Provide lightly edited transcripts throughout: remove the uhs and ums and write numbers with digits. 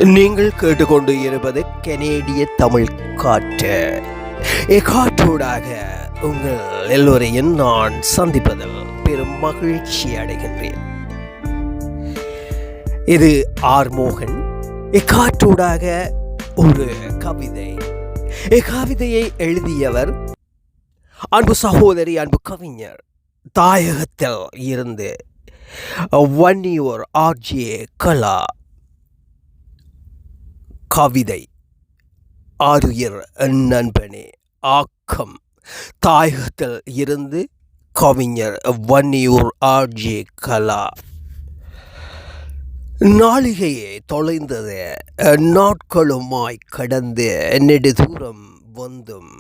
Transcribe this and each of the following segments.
நீங்கள் கேட்டுக்கொண்டு இருப்பது கனேடிய தமிழ் காற்று. காற்றூடாக உங்கள் எல்லோரையும் நான் சந்திப்பதில் பெரும் மகிழ்ச்சி அடைகின்றேன். இது ஆர்மோகன். காற்றூடாக ஒரு கவிதை. கவிதையை எழுதியவர் அன்பு சகோதரி, அன்பு கவிஞர், தாயகத்தில் இருந்து வன்னியூர் ஆர்ஜே கலா. கவிதை: ஆருயிர் நண்பனே. ஆக்கம்: தாயகத்தில் இருந்து கவிஞர் வன்னியூர் ஆர்ஜே கலா. நாளிகையே தொலைந்தது, நாட்களுமாய் கடந்து நெடுதூரம் வந்தும்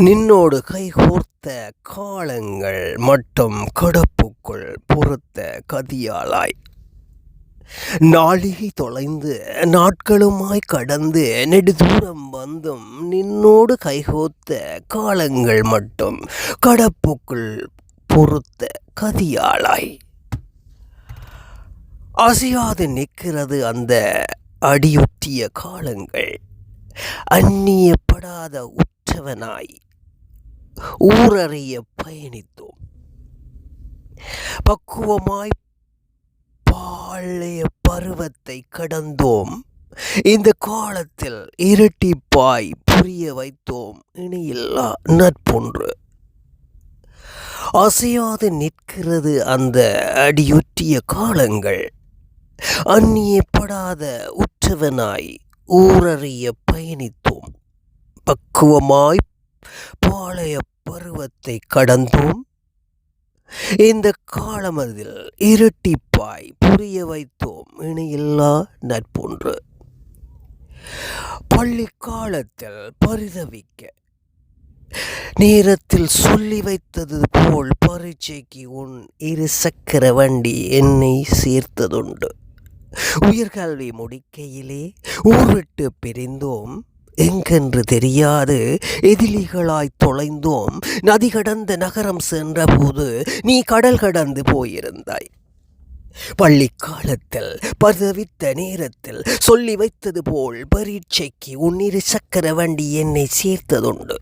நின்னோடு கைகோர்த்த காலங்கள் மட்டும் கடப்புக்குள் பொறுத்த கதியாளாய். நாளிகை தொலைந்து நாட்களுமாய் கடந்து நெடுதூரம் வந்தும் நின்னோடு கைகோத்த காலங்கள் மட்டும் கடப்புக்குள் பொறுத்த கதியாளாய். அசையாது நிற்கிறது அந்த அடியொற்றிய காலங்கள். அந்நியப்படாத உற்றவனாய் ஊரறிய பயணித்தோம். பக்குவமாய் பாளைய பருவத்தை கடந்தோம். இந்த காலத்தில் இரட்டிப்பாய் புரிய வைத்தோம் இணையில்லா நட்பொன்று. அசையாது நிற்கிறது அந்த அடியொற்றிய காலங்கள். அந்நியப்படாத உற்றவனாய் ஊரறிய பயணித்தோம். பக்குவமாய் பாளைய பருவத்தை கடந்தோம். இந்த காலமதில் இரட்டிப்பாய் புரிய வைத்தோம் இணையில்லா நட்பொன்று. பள்ளி காலத்தில் பரிதவிக்க நேரத்தில் சொல்லி வைத்தது போல் பரீட்சைக்கு உன் இரு சக்கர வண்டி என்னை சேர்த்ததுண்டு. உயர்கல்வி முடிக்கையிலே ஊர் விட்டு பிரிந்தோம். எங்கென்று தெரியாது எதிரிகளாய் தொலைந்தோம். நதி கடந்த நகரம் சென்ற போது நீ கடல் கடந்து போயிருந்தாய். பள்ளி காலத்தில் பதவித்த நேரத்தில் சொல்லி வைத்தது போல் பரீட்சைக்கு உன் இரு சக்கர வண்டி என்னை சேர்த்ததுண்டு.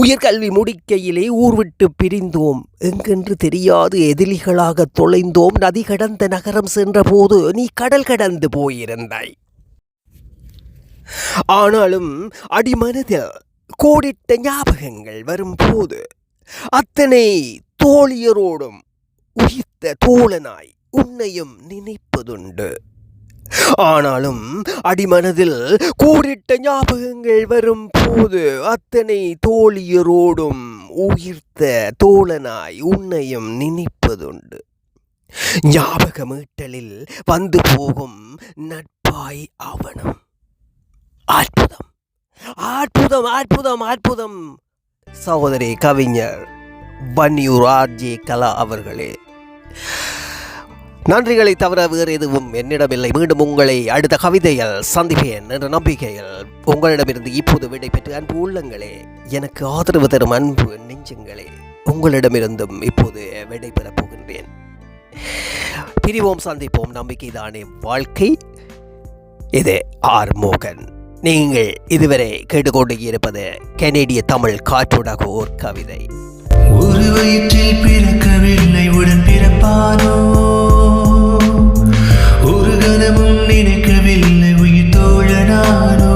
உயர்கல்வி முடிக்கையிலே ஊர் விட்டு பிரிந்தோம். எங்கென்று தெரியாது எதிரிகளாக தொலைந்தோம். நதி கடந்த நகரம் சென்ற போது நீ கடல் கடந்து போயிருந்தாய். ஆனாலும் அடிமனதில் கோடிட்ட ஞாபகங்கள் வரும்போது அத்தனை தோழியரோடும் உயிர்த்த தோழனாய் உன்னையும் நினைப்பதுண்டு. ஆனாலும் அடிமனதில் கோடிட்ட ஞாபகங்கள் வரும் போது அத்தனை தோழியரோடும் உயிர்த்த தோழனாய் உன்னையும் நினைப்பதுண்டு. ஞாபக மீட்டலில் வந்து போகும் நட்பாய் அவனும். அற்புதம், அற்புதம், அற்புதம், அற்புதம். சகோதரி கவிஞர் வன்னியூர் ஆர்ஜே கலா அவர்களே, நன்றிகளை தவிர வேறு எதுவும் என்னிடமில்லை. மீண்டும் உங்களை அடுத்த கவிதையில் சந்திப்பேன் என்ற நம்பிக்கையில் உங்களிடமிருந்து இப்போது விடைபெற்று அன்பு உள்ளங்களே, எனக்கு ஆதரவு தரும் அன்பு நெஞ்சங்களே, உங்களிடமிருந்தும் இப்போது விடைபெறப் போகின்றேன். பிரிவோம், சந்திப்போம், நம்பிக்கை தானே வாழ்க்கை. இது ஆர்மோகன். நீங்கள் இதுவரை கேட்டுக்கொண்டு இருப்பது கனேடிய தமிழ் காற்றூடாக ஓர் கவிதை. ஒரு வயிற்றில் பிறக்கவில்லை, உடன் பிறப்பானோ. ஒரு கணமும் நினைக்கவில்லை, உயிர் தோழனானோ.